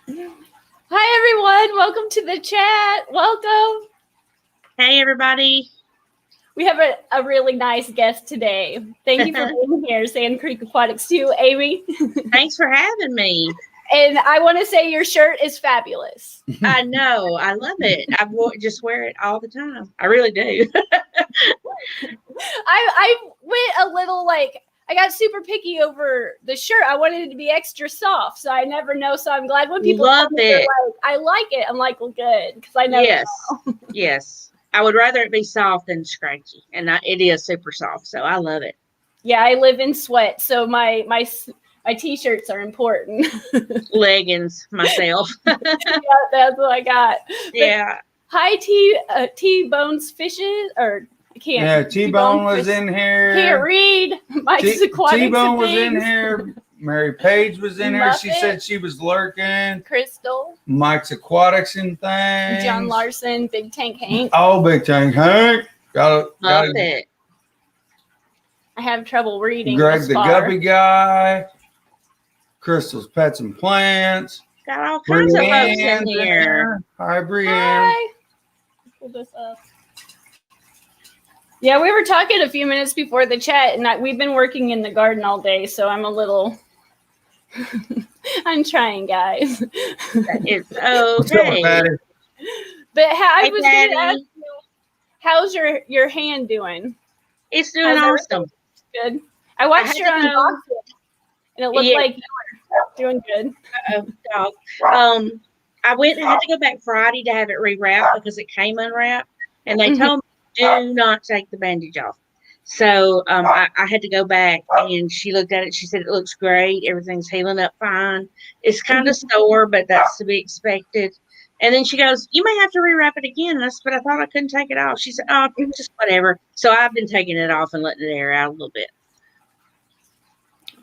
Hi, everyone. Welcome to the chat. Welcome. Hey, everybody. We have a really nice guest today. Thank you for being here, Sand Creek Aquatics, too, Amy. Thanks for having me. And I want to say your shirt is fabulous. I know. I love it. Just wear it all the time. I really do. I went a little I got super picky over the shirt. I wanted it to be extra soft, so I never know. So I'm glad when people love it. I like it. I'm like, well, good, because I know. Yes, yes. I would rather it be soft than scratchy, and it is super soft, so I love it. Yeah, I live in sweat, so my t-shirts are important. Leggings myself. Yeah, that's what I got. Yeah. But hi, T-Bones Fishes, or I can't. Yeah, T-Bone was in here. Can't read. Mike's Aquatics. T-Bone was in here. Mary Page was in here. She said she was lurking. Crystal. Mike's Aquatics and things. John Larson, Big Tank Hank. Oh, Big Tank Hank. Got it. I have trouble reading. Greg the Guppy Guy. Crystal's Pets and Plants. Got all kinds of folks in here. Hi, Brienne. Hi. Pull this up. Yeah, we were talking a few minutes before the chat, and we've been working in the garden all day, so I'm a little... I'm trying, guys. It's okay. But I was going to ask you, how's your hand doing? It's doing awesome. Good. I watched your unboxing, and it looked like you were doing good. Dog. I had to go back Friday to have it rewrapped because it came unwrapped, and they told me do not take the bandage off. So I had to go back, and she looked at it. She said it looks great. Everything's healing up fine. It's kind of sore, but that's to be expected. And then she goes, you may have to rewrap it again. But I thought I couldn't take it off. She said, oh, just whatever. So I've been taking it off and letting it air out a little bit.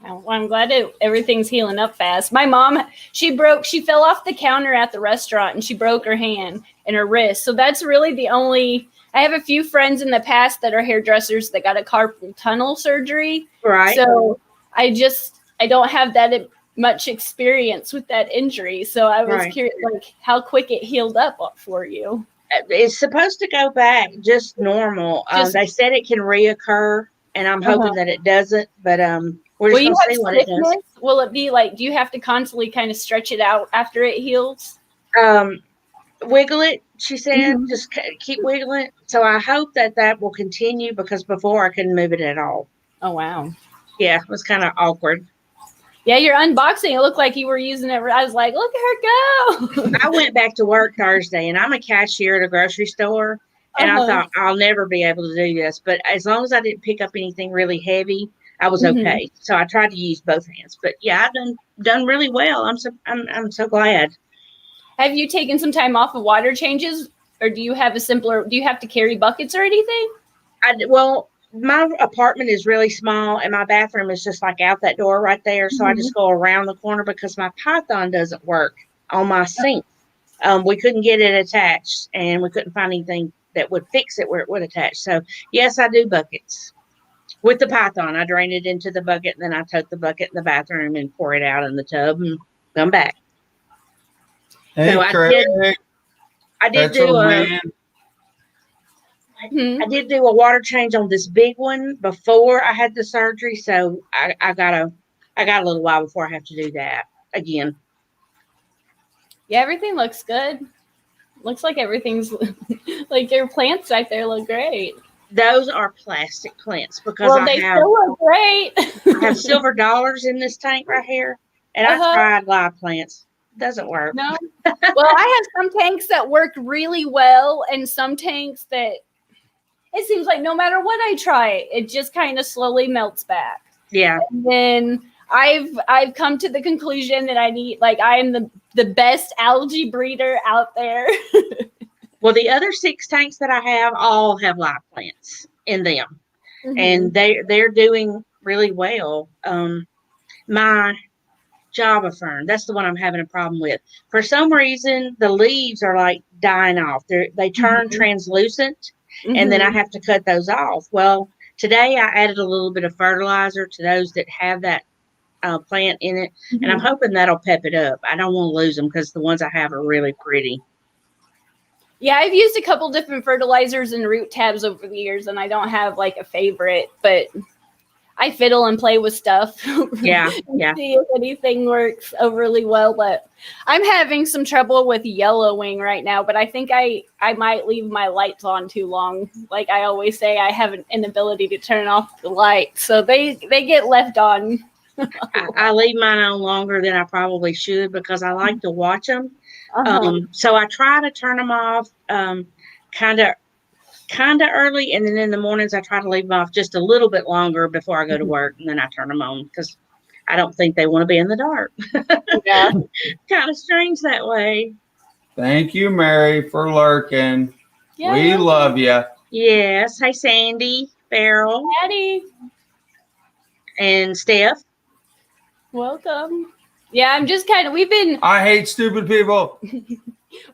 Well, I'm glad everything's healing up fast. My mom, she fell off the counter at the restaurant, and she broke her hand and her wrist. So that's really the only... I have a few friends in the past that are hairdressers that got a carpal tunnel surgery. Right. So I don't have that much experience with that injury. So I was curious, how quick it healed up for you. It's supposed to go back just normal. They said it can reoccur, and I'm hoping that it doesn't. But we're just going to see what it does. Will it be do you have to constantly kind of stretch it out after it heals? Wiggle it, she said. Just keep wiggling it. So I hope that will continue, because before I couldn't move it at all. Oh, wow. Yeah, it was kind of awkward. Yeah, your unboxing, it looked like you were using it. I was like, look at her go. I went back to work Thursday, and I'm a cashier at a grocery store, and I thought I'll never be able to do this. But as long as I didn't pick up anything really heavy, I was okay. So I tried to use both hands. But yeah, I've done really well. I'm so glad. Have you taken some time off of water changes, or do you have do you have to carry buckets or anything? Well, my apartment is really small, and my bathroom is just out that door right there. So I just go around the corner because my Python doesn't work on my sink. We couldn't get it attached, and we couldn't find anything that would fix it where it would attach. So yes, I do buckets with the Python. I drain it into the bucket, and then I tote the bucket in the bathroom and pour it out in the tub and come back. Hey, so Kerri. I did do a water change on this big one before I had the surgery. So I got a little while before I have to do that again. Yeah, everything looks good. Looks like everything's your plants right there look great. Those are plastic plants because they still look great. I have silver dollars in this tank right here, and I tried live plants. Doesn't work. No. Well, I have some tanks that work really well, and some tanks that it seems like no matter what I try, it just kind of slowly melts back. Yeah. And then I've come to the conclusion that I am the best algae breeder out there. Well, the other 6 tanks that I have all have live plants in them, and they're doing really well. My Java fern, that's the one I'm having a problem with. For some reason, the leaves are dying off. They turn translucent, and then I have to cut those off. Well, today I added a little bit of fertilizer to those that have that plant in it, and I'm hoping that'll pep it up. I don't want to lose them because the ones I have are really pretty. Yeah, I've used a couple different fertilizers and root tabs over the years, and I don't have like a favorite, but I fiddle and play with stuff. Yeah. See if anything works overly well. But I'm having some trouble with yellowing right now, but I think I might leave my lights on too long. Like I always say, I have an inability to turn off the lights, so they get left on. I leave mine on longer than I probably should because I like to watch them. So I try to turn them off kind of early, and then in the mornings I try to leave them off just a little bit longer before I go to work, and then I turn them on because I don't think they want to be in the dark. Yeah. Kind of strange that way. Thank you, Mary, for lurking. Yeah. We love you. Yes. Hey, Sandy, Farrell, Daddy, and Steph. welcome. Yeah, I'm just kind of. I hate stupid people.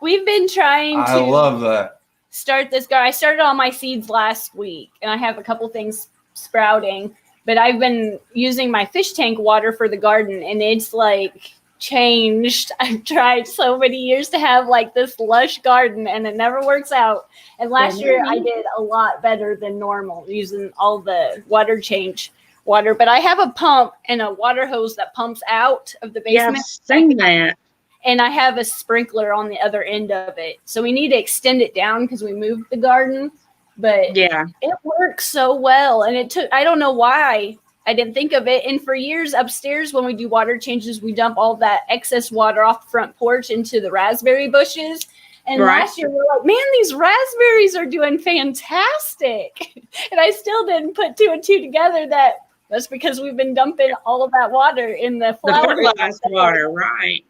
We've been trying to. I love that. Start this guy. I started all my seeds last week, and I have a couple things sprouting, but I've been using my fish tank water for the garden, and it's like changed. I've tried so many years to have like this lush garden, and it never works out. And last year I did a lot better than normal using all the water change water, but I have a pump and a water hose that pumps out of the basement. Yeah, seen that. And I have a sprinkler on the other end of it. So we need to extend it down because we moved the garden. But yeah, it works so well. And it took, I don't know why I didn't think of it. And for years upstairs, when we do water changes, we dump all that excess water off the front porch into the raspberry bushes. And last year we were like, man, these raspberries are doing fantastic. And I still didn't put two and two together that's because we've been dumping all of that water in the flower. The fertilized water, right.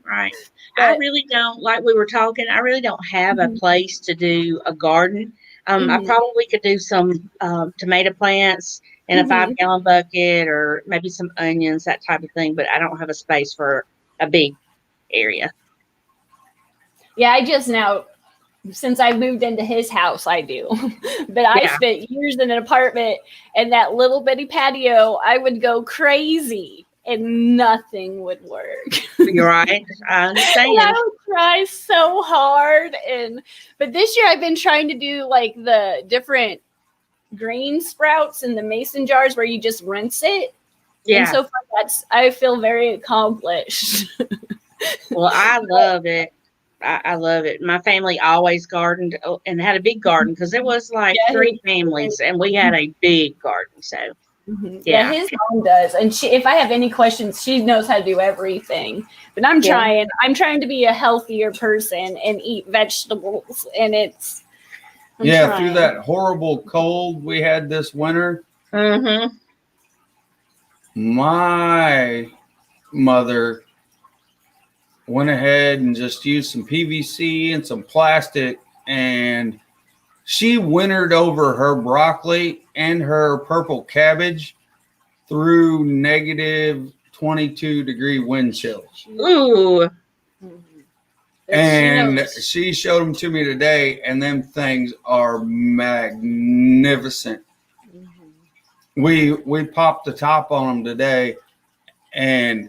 But I really don't, like we were talking, I really don't have a place to do a garden. I probably could do some tomato plants in a 5-gallon bucket or maybe some onions, that type of thing. But I don't have a space for a big area. Yeah, I just now, since I moved into his house, I do. But I spent years in an apartment, and that little bitty patio, I would go crazy and nothing would work. You're right. I understand. And I would try so hard. But this year I've been trying to do like the different green sprouts in the mason jars where you just rinse it. Yeah. And so far I feel very accomplished. Well, I love it. I love it. My family always gardened and had a big garden because there was like 3 families and we had a big garden. So, yeah, his mom does. And if I have any questions, she knows how to do everything. But I'm trying. I'm trying to be a healthier person and eat vegetables. And I'm trying. Through that horrible cold we had this winter, my mother went ahead and just used some PVC and some plastic, and she wintered over her broccoli and her purple cabbage through negative 22-degree wind chills. Ooh. And she showed them to me today, and them things are magnificent. We popped the top on them today, and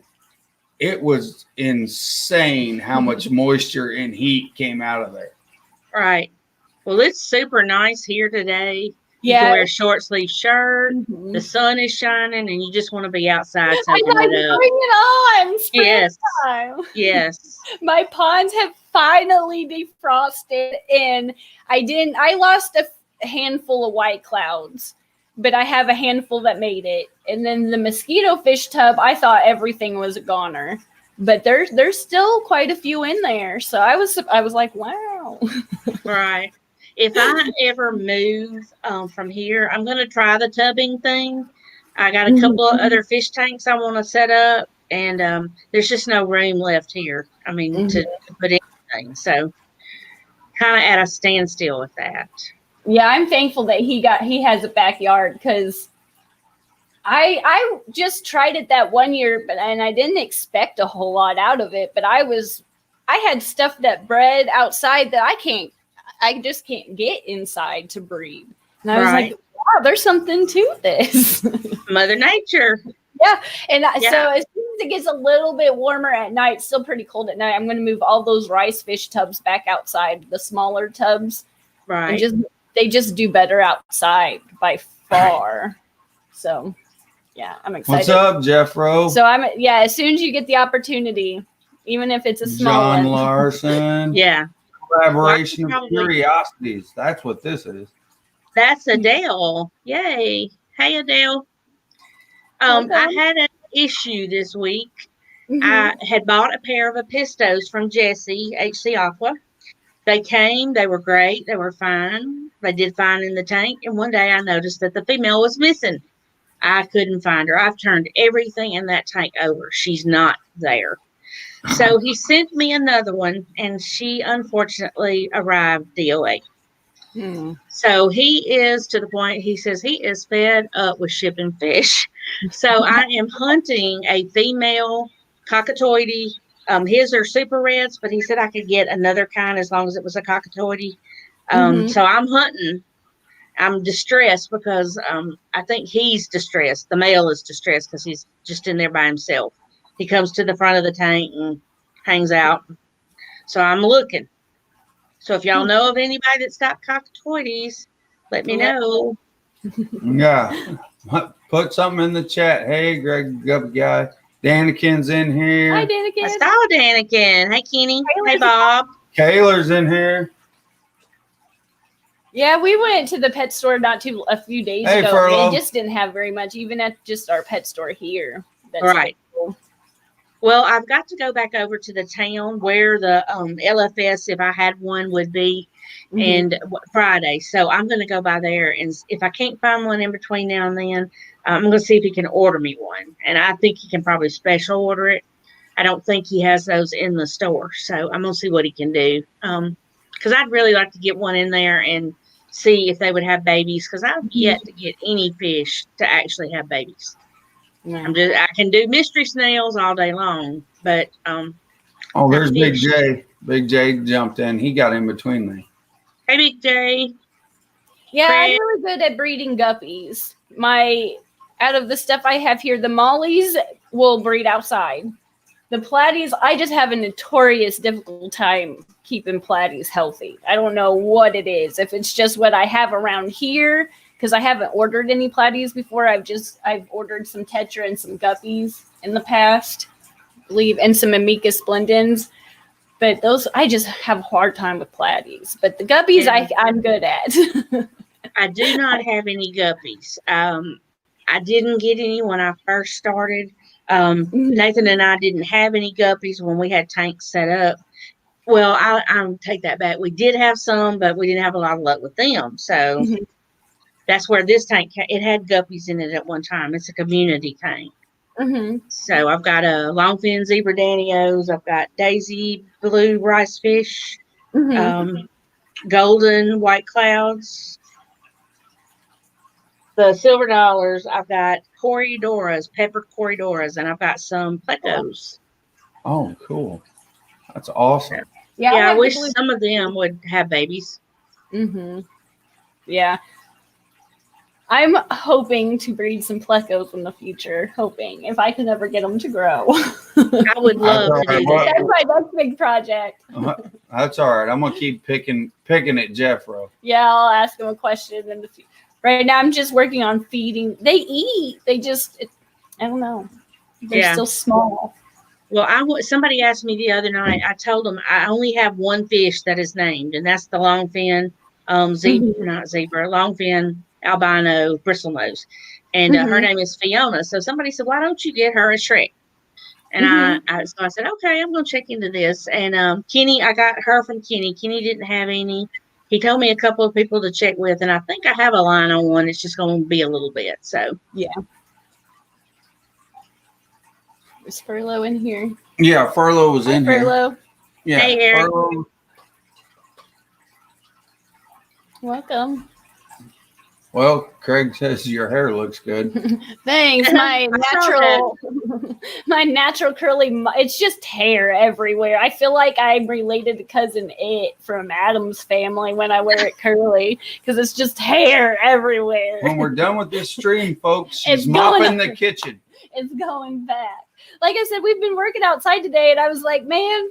it was insane how much moisture and heat came out of there. Right. Well, it's super nice here today. You can wear a short sleeve shirt. The sun is shining, and you just want to be outside soaking it up. Bring it on. Springtime. Yes. My ponds have finally defrosted, and I lost a handful of white clouds, but I have a handful that made it. And then the mosquito fish tub, I thought everything was a goner, but there's still quite a few in there. So I was like, wow. Right. If I ever move from here, I'm going to try the tubbing thing. I got a couple of other fish tanks I want to set up, and there's just no room left here. I mean, to put anything. So kind of at a standstill with that. Yeah, I'm thankful that he has a backyard, because I just tried it that one year, and I didn't expect a whole lot out of it. But I had stuff that bred outside that I just can't get inside to breed. And I was like, wow, there's something to this. Mother Nature. Yeah. And so as soon it gets a little bit warmer at night, it's still pretty cold at night, I'm going to move all those rice fish tubs back outside, the smaller tubs. Right. And they just do better outside by far. So, yeah, I'm excited. What's up, Jeffro? So as soon as you get the opportunity, even if it's a small John one. Larson. Yeah. Collaboration Well, of curiosities. That's what this is. That's Adele. Yay. Hey, Adele. I had an issue this week. Mhm. I had bought a pair of Apistos from Jesse, HC Aqua. They came. They were great. They were fine. They did fine in the tank. And one day I noticed that the female was missing. I couldn't find her. I've turned everything in that tank over. She's not there. So he sent me another one, and she unfortunately arrived DOA. So he is to the point, he says he is fed up with shipping fish. So I am hunting a female cockatoidy. His are super reds, but he said I could get another kind as long as it was a cockatoidy. So I'm hunting. I'm distressed because I think he's distressed. The male is distressed because he's just in there by himself. He comes to the front of the tank and hangs out. So I'm looking. So if y'all know of anybody that's got cockatoides, let me know. Yeah. Put something in the chat. Hey, Greg Gub guy. Danikin's in here. Hi, Danikin. I saw Danikin. Hey, Kenny. Hey, Bob. Kayla's in here. Yeah, we went to the pet store a few days ago. Furlough. And they just didn't have very much, even at just our pet store here. That's Right. cool. Well, I've got to go back over to the town where the LFS, if I had one, would be, and Friday. So I'm going to go by there, and if I can't find one in between now and then, I'm going to see if he can order me one. And I think he can probably special order it. I don't think he has those in the store, so I'm going to see what he can do. Because I'd really like to get one in there and see if they would have babies, because I've yet to get any fish to actually have babies. I can do mystery snails all day long, but there's Big J. Big J jumped in. He got in between me. Hey, Big J. Yeah, I'm really good at breeding guppies. Out of the stuff I have here, the mollies will breed outside. The platies, I just have a notorious difficult time keeping platies healthy. I don't know what it is. If it's just what I have around here, because I haven't ordered any platies before. I've ordered some tetra and some guppies in the past, I believe, and some Amicus splendens. But those, I just have a hard time with platies. But the guppies, I'm good at. I do not have any guppies. I didn't get any when I first started. Nathan and I didn't have any guppies when we had tanks set up. Well, I'll take that back. We did have some, but we didn't have a lot of luck with them. So that's where this tank, it had guppies in it at one time. It's a community tank. So I've got a longfin zebra danios. I've got daisy blue rice fish, golden white clouds. The silver dollars, I've got corridoras, pepper corridoras, and I've got some plecos. Oh, cool. That's awesome. Yeah, I wish some of them would have babies. Yeah. I'm hoping to breed some plecos in the future, if I can ever get them to grow. I would love to do that. That's my next big project. That's all right. I'm going to keep picking at Jeffro. Yeah, I'll ask him a question in the future. Right now, I'm just working on feeding. They eat. They just, I don't know. They're still small. Well, somebody asked me the other night. I told them I only have one fish that is named, and that's the longfin longfin albino bristlenose, and her name is Fiona. So somebody said, "Why don't you get her a Shrek?" And so I said, "Okay, I'm going to check into this." And Kenny, I got her from Kenny. Kenny didn't have any. He told me a couple of people to check with, and I think I have a line on one. It's just going to be a little bit. So yeah. Is Furlough in here? Yeah, Furlough was in here. Furlough. Yeah, hey, Eric. Furlough. Welcome. Well, Craig says your hair looks good. Thanks. My natural curly, it's just hair everywhere. I feel like I'm related to Cousin It from Adam's Family when I wear it curly, because it's just hair everywhere. When we're done with this stream, folks, she's mopping the kitchen. It's going back. like I said, we've been working outside today, and I was like, man,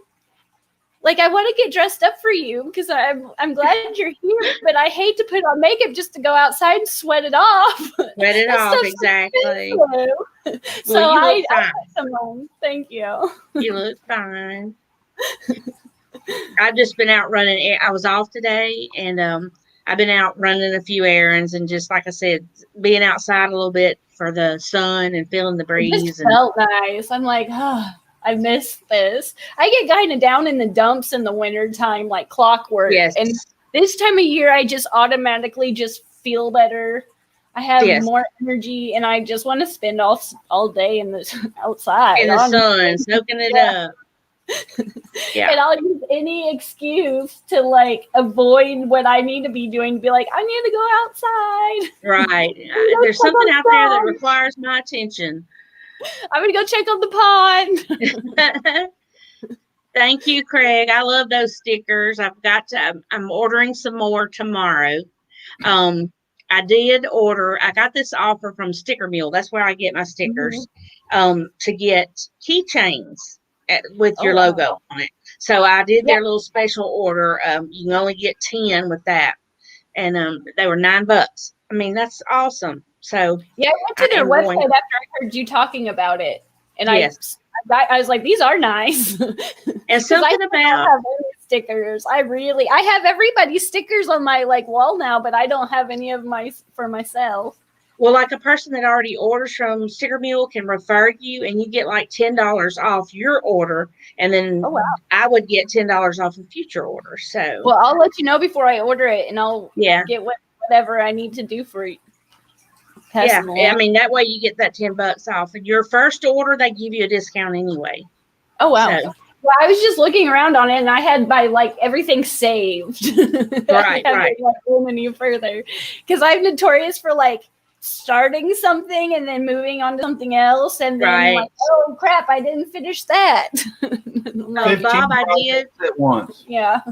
like I want to get dressed up for you because I'm glad you're here, but I hate to put on makeup just to go outside and sweat it off. Sweat it That off, stuff's exactly. expensive. So Well, you I look fine. got some on. Thank you. You look fine. I've just been out running. I was off today, and I've been out running a few errands, and just like I said, being outside a little bit for the sun and feeling the It breeze. just felt nice. I'm like, oh, I miss this. I get kind of down in the dumps in the wintertime, like clockwork. Yes. And this time of year, I just automatically just feel better. I have more energy, and I just want to spend all day in the outside. In the sun, soaking it up. Yeah. And I'll use any excuse to like avoid what I need to be doing to be like, I need to go outside. Right. There's something out there that requires my attention. I'm going to go check on the pond. Thank you, Craig. I love those stickers. I'm ordering some more tomorrow. I did order, I got this offer from Sticker Mule. That's where I get my stickers, to get keychains with your logo on it. So I did their little special order. You can only get 10 with that. And they were $9. I mean, that's awesome. So yeah, I went to their website after I heard you talking about it. And I was like, these are nice. And something about stickers. I have everybody's stickers on my like wall now, but I don't have any of my for myself. Well, like a person that already orders from Sticker Mule can refer you, and you get like $10 off your order, and then I would get $10 off a future order. So, well, I'll let you know before I order it, and I'll get whatever I need to do for you. Yeah, I mean that way you get that $10 off. And your first order, they give you a discount anyway. Oh wow! So, well, I was just looking around on it, and I had my like everything saved. Right. Like, going any further because I'm notorious for like starting something and then moving on to something else, and then like, oh crap, I didn't finish that. Bob, I did at once. Yeah.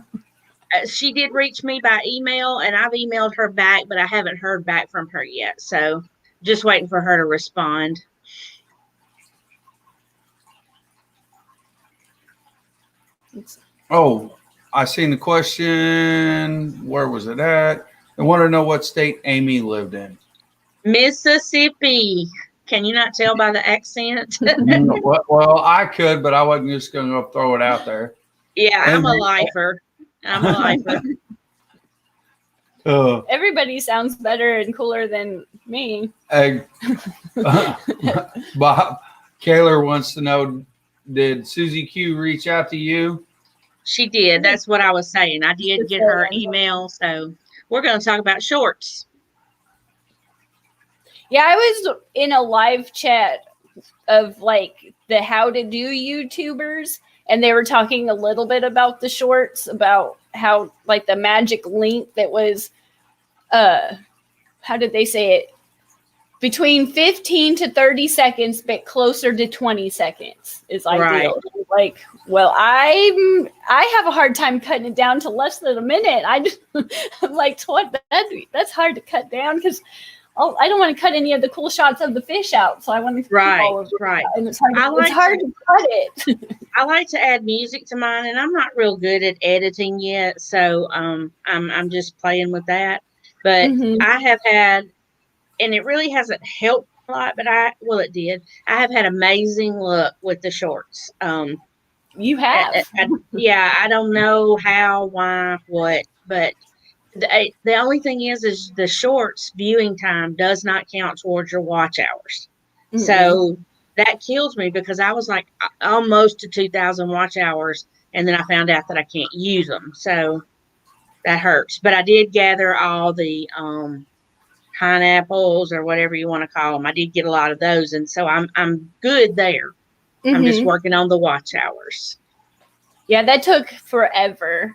She did reach me by email, and I've emailed her back, but I haven't heard back from her yet. So just waiting for her to respond. Oh, I seen the question. Where was it at? I want to know what state Amy lived in. Mississippi. Can you not tell by the accent? Well, I could, but I wasn't just going to throw it out there. Yeah, I'm a lifer. Everybody sounds better and cooler than me. Bob Kaler wants to know, did Susie Q reach out to you? She did. That's what I was saying. I did get her email. So we're going to talk about shorts. Yeah, I was in a live chat of like the how to do YouTubers, and they were talking a little bit about the shorts, about how like the magic link that was, how did they say it? Between 15 to 30 seconds, but closer to 20 seconds is ideal. Right. Like, well, I have a hard time cutting it down to less than a minute. I'm like, what? That's hard to cut down because I don't want to cut any of the cool shots of the fish out. So I want to keep all of it. Right. And it's hard to cut it. I like to add music to mine, and I'm not real good at editing yet. So I'm just playing with that. But I have had, and it really hasn't helped a lot, but it did. I have had amazing luck with the shorts. You have? I don't know how, why, what, but the only thing is the shorts viewing time does not count towards your watch hours. Mm-hmm. So that kills me because I was like almost to 2,000 watch hours, and then I found out that I can't use them. So that hurts. But I did gather all the pineapples or whatever you want to call them. I did get a lot of those, and so I'm good there. Mm-hmm. I'm just working on the watch hours. Yeah, that took forever.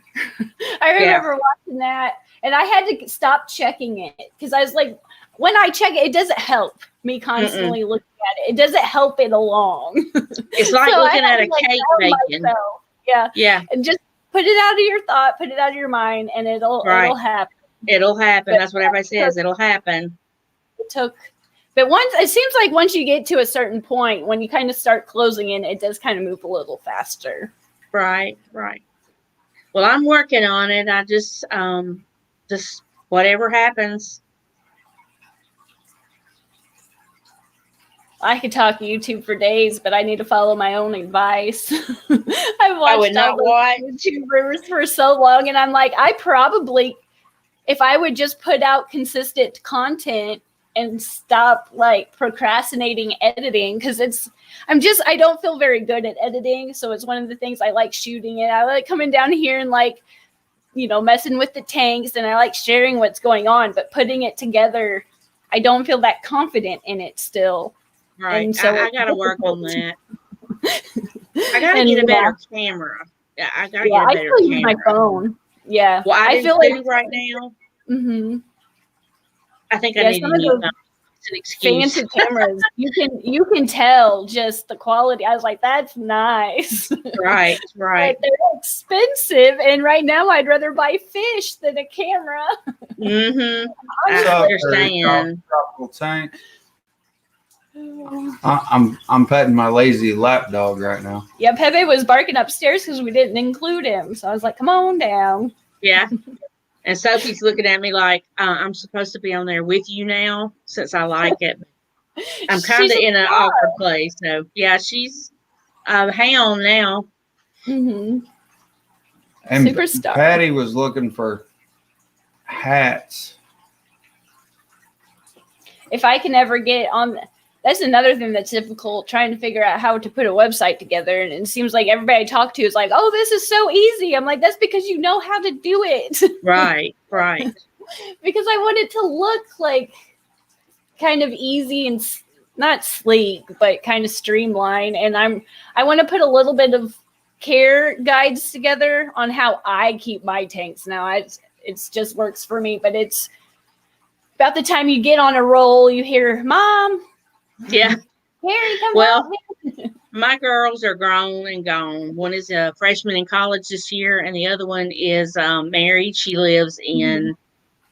I remember watching that, and I had to stop checking it because I was like, when I check it, it doesn't help me constantly looking at it. It doesn't help it along. It's like looking at a cake baking. Yeah. And just put it out of your thought, put it out of your mind, and it'll happen. It'll happen. That's what everybody says. It'll happen. It took But it seems like once you get to a certain point, when you kind of start closing in, it does kind of move a little faster. Right. Well, I'm working on it. I just whatever happens. I could talk YouTube for days, but I need to follow my own advice. I've watched all those YouTubers for so long, and I'm like, I probably, if I would just put out consistent content and stop like procrastinating editing, because I don't feel very good at editing. So it's one of the things I like shooting it. I like coming down here and like, messing with the tanks, and I like sharing what's going on, but putting it together, I don't feel that confident in it still. Right. And so I got to work on that. I got to get a better camera. Yeah, I got to get a better camera. Use my phone. Yeah. Well, I feel like right now. Mm-hmm. I think I need to use an excuse. Fancy cameras. You can tell just the quality. I was like, that's nice. Right. But they're expensive, and right now I'd rather buy fish than a camera. Mm-hmm. I understand. Tropical tank. I'm petting my lazy lap dog right now. Yeah, Pepe was barking upstairs because we didn't include him. So I was like, come on down. Yeah. And Sophie's looking at me like, I'm supposed to be on there with you now since I like it. I'm kind of in an awkward place. So, yeah, she's a hound now. Mm-hmm. And Superstar. Patty was looking for hats. If I can ever get on... That's another thing that's difficult, trying to figure out how to put a website together. And it seems like everybody I talk to is like, oh, this is so easy. I'm like, that's because you know how to do it. Right. Because I want it to look like kind of easy and not sleek, but kind of streamlined. And I want to put a little bit of care guides together on how I keep my tanks now. It's just works for me, but it's about the time you get on a roll, you hear, Mom. Yeah. Kerri, come on. Well, my girls are grown and gone. One is a freshman in college this year, and the other one is married. She lives in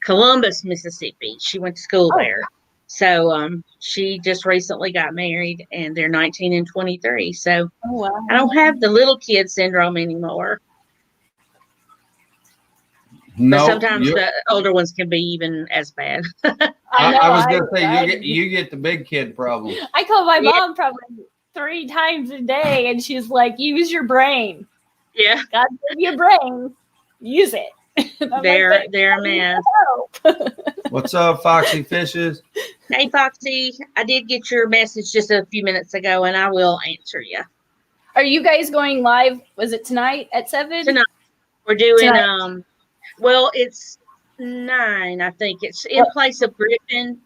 Columbus, Mississippi. She went to school there. So she just recently got married, and they're 19 and 23. So I don't have the little kid syndrome anymore. No, but sometimes the older ones can be even as bad. I was going to say, you get the big kid problem. I call my mom probably 3 times a day, and she's like, use your brain. Yeah. God gave you a brain. Use it. They're a mess. What's up, Foxy Fishes? Hey, Foxy. I did get your message just a few minutes ago, and I will answer you. Are you guys going live? Was it tonight at 7? Tonight. We're doing, well, it's 9, I think. It's in place of Griffin.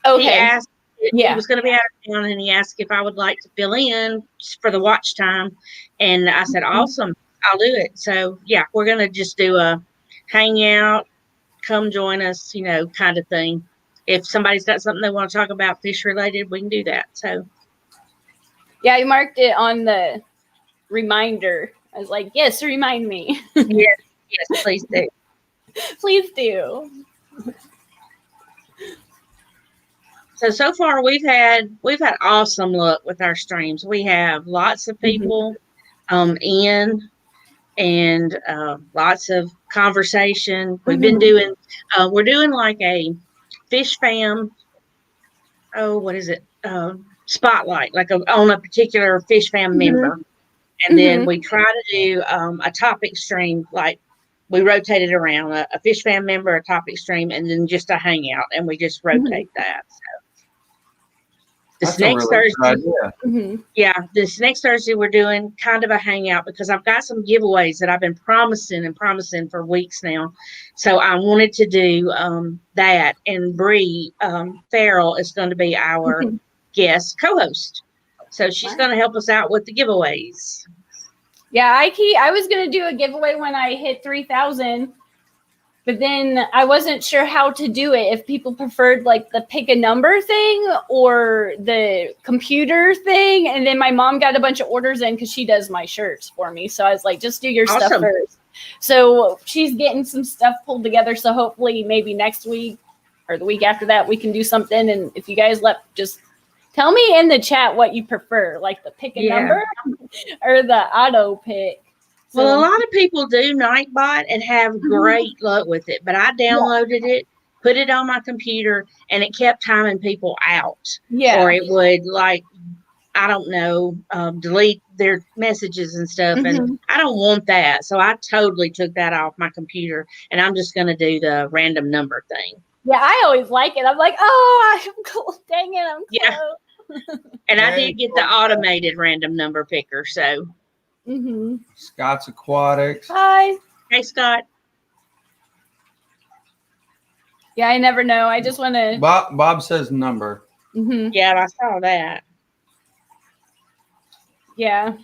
Okay. He asked, he was going to be out of town, and he asked if I would like to fill in for the watch time. And I said, awesome, I'll do it. So, yeah, we're going to just do a hangout, come join us, kind of thing. If somebody's got something they want to talk about fish related, we can do that. So, yeah, I marked it on the reminder. I was like, yes, remind me. Yes, please do. Please do. So far we've had awesome luck with our streams. We have lots of people in, and lots of conversation. We've been doing we're doing like a fish fam. What is it? Spotlight, like on a particular fish fam member, and then we try to do a topic stream, like. We rotate it around a fish fam member, a topic stream, and then just a hangout, and we just rotate that. So this next Thursday, this next Thursday we're doing kind of a hangout because I've got some giveaways that I've been promising for weeks now. So I wanted to do that, and Bree Farrell is going to be our guest co-host, so she's going to help us out with the giveaways. Yeah, I was going to do a giveaway when I hit 3,000, but then I wasn't sure how to do it. If people preferred like the pick a number thing or the computer thing. And then my mom got a bunch of orders in because she does my shirts for me. So I was like, just do your stuff first. So she's getting some stuff pulled together. So hopefully maybe next week or the week after that, we can do something. And if you guys just tell me in the chat what you prefer, like the pick a number or the auto pick. So, well, a lot of people do Nightbot and have great luck with it, but I downloaded it, put it on my computer, and it kept timing people out. Yeah. Or it would, like, I don't know, delete their messages and stuff. And I don't want that. So I totally took that off my computer, and I'm just going to do the random number thing. Yeah, I always like it. I'm like, oh, I'm cool. Dang it, I'm close. Yeah. And I did get the automated random number picker. So, Scott's Aquatics. Hi. Hey, Scott. Yeah, I never know. I just want to. Bob says number. Yeah, I saw that. Yeah.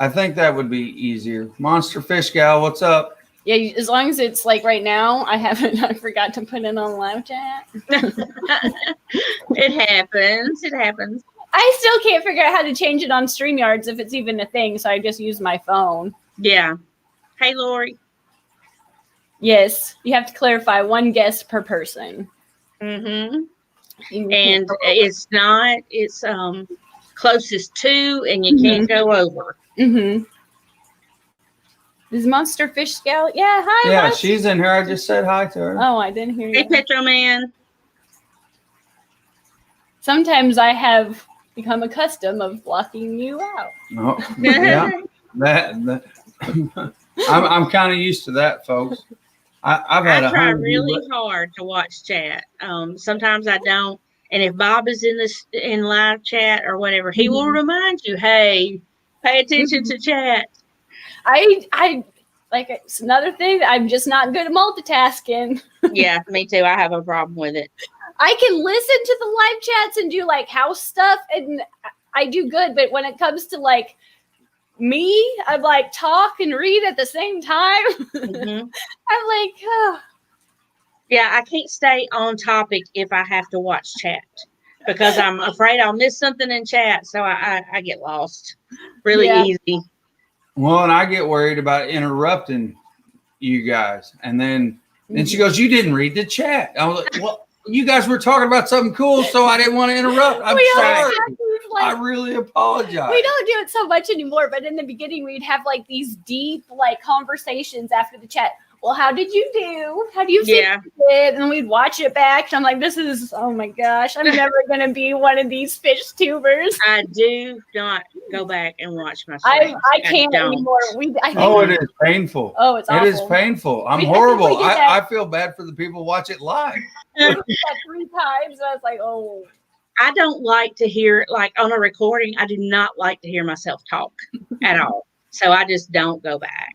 I think that would be easier. Monster Fish Gal, what's up? Yeah, as long as it's like right now, I forgot to put it on live chat. It happens. It happens. I still can't figure out how to change it on StreamYards if it's even a thing, so I just use my phone. Yeah. Hey, Lori. Yes, you have to clarify 1 guest per person. And it's not, it's closest to, and you can't go over. Is Monster Fish Scout? Yeah, hi. Yeah, she's in here. I just said hi to her. Oh, I didn't hear you. Hey, Petro Man. Sometimes I have become accustomed of blocking you out. Oh, yeah. I'm kind of used to that, folks. I try really hard to watch chat. Sometimes I don't. And if Bob is in live chat or whatever, he will remind you, hey, pay attention to chat. I like, it's another thing. I'm just not good at multitasking. Yeah, me too. I have a problem with it. I can listen to the live chats and do like house stuff, and I do good. But when it comes to like me, I'm like talk and read at the same time. I'm like, oh. Yeah, I can't stay on topic if I have to watch chat because I'm afraid I'll miss something in chat. So I get lost really easy. Well, and I get worried about interrupting you guys. And then she goes, you didn't read the chat. I was like, well, you guys were talking about something cool, so I didn't want to interrupt. I'm sorry. I really apologize. We don't do it so much anymore, but in the beginning, we'd have like these deep like conversations after the chat. Well, how did you do? How do you think you did? And we'd watch it back. And I'm like, this is, oh my gosh, I'm never going to be one of these fish tubers. I do not go back and watch myself. I can't anymore. It is painful. Oh, it's awful. It is painful. I'm horrible. I feel bad for the people watch it live. I did that 3 times. And I was like, oh. I don't like to hear, like on a recording, I do not like to hear myself talk at all. So I just don't go back.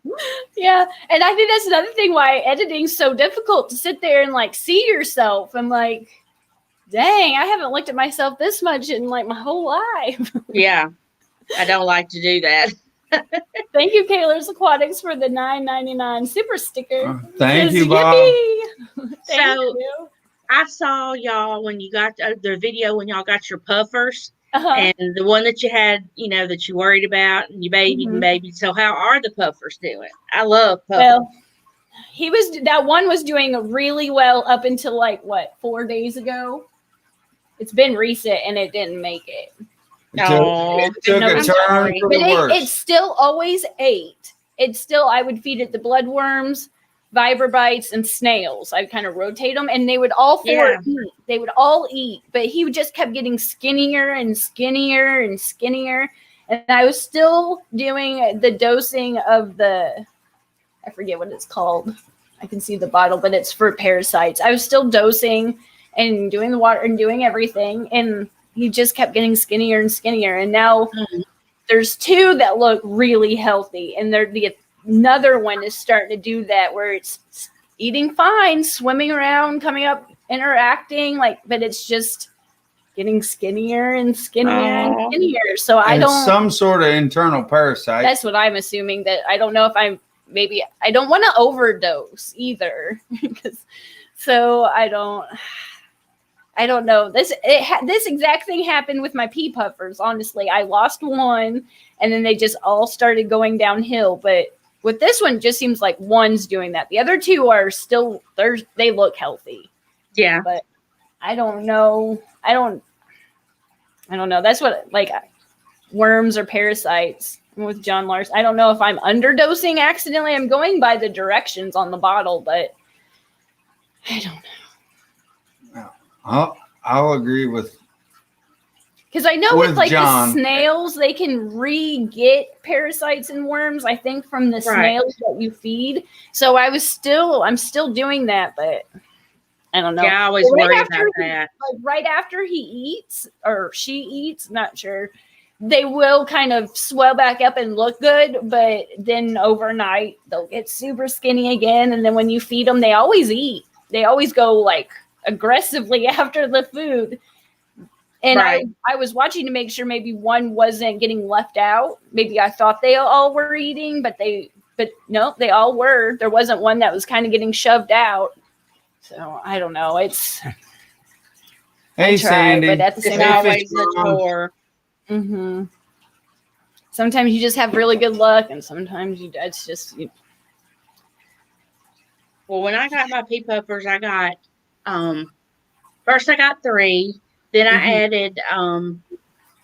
Yeah. And I think that's another thing why editing's so difficult to sit there and like see yourself. I'm like, dang, I haven't looked at myself this much in like my whole life. Yeah. I don't like to do that. Thank you, Kaylor's Aquatics, for the $9.99 super sticker. Thank you, Bob. Thank you. I saw y'all when you got the video when y'all got your puffers. And the one that you had, you know, that you worried about and you babied. So how are the puffers doing? I love puffers. Well, that one was doing really well up until like 4 days ago. It's been recent and it didn't make it. It took a turn for the worse. It still always ate. I would feed it the bloodworms, vibrobites, and snails. I'd kind of rotate them, and they would all eat. They would all eat, but he just kept getting skinnier and skinnier and skinnier. And I was still doing the dosing of I forget what it's called. I can see the bottle, but it's for parasites. I was still dosing and doing the water and doing everything, and he just kept getting skinnier and skinnier. And now there's 2 that look really healthy, and another one is starting to do that where it's eating fine, swimming around, coming up, interacting, but it's just getting skinnier and skinnier and skinnier. So it's some sort of internal parasite. That's what I'm assuming. That I don't know if I don't want to overdose either. So I don't know. This exact thing happened with my pea puffers. Honestly, I lost one, and then they just all started going downhill. But with this one, just seems like one's doing that. The other 2 are still they look healthy. Yeah. But I don't know. I don't know. That's what, like, worms or parasites with John Larson. I don't know if I'm underdosing accidentally. I'm going by the directions on the bottle, but I don't know. I'll agree with. Because I know with like John. the snails, they can re-get parasites and worms, I think, from the snails that you feed. So I'm still doing that, but I don't know. Yeah, I always worry about that. Like right after he eats or she eats, not sure, they will kind of swell back up and look good, but then overnight they'll get super skinny again. And then when you feed them, they always eat. They always go like aggressively after the food. And I was watching to make sure maybe one wasn't getting left out. Maybe I thought they all were eating, but no, they all were. There wasn't one that was kind of getting shoved out. So I don't know. It's hey, Sandy. But at the same time, always a chore. Mm-hmm. Sometimes you just have really good luck, and sometimes it's just. Well, when I got my pea puffers, I got first I got 3. Then I added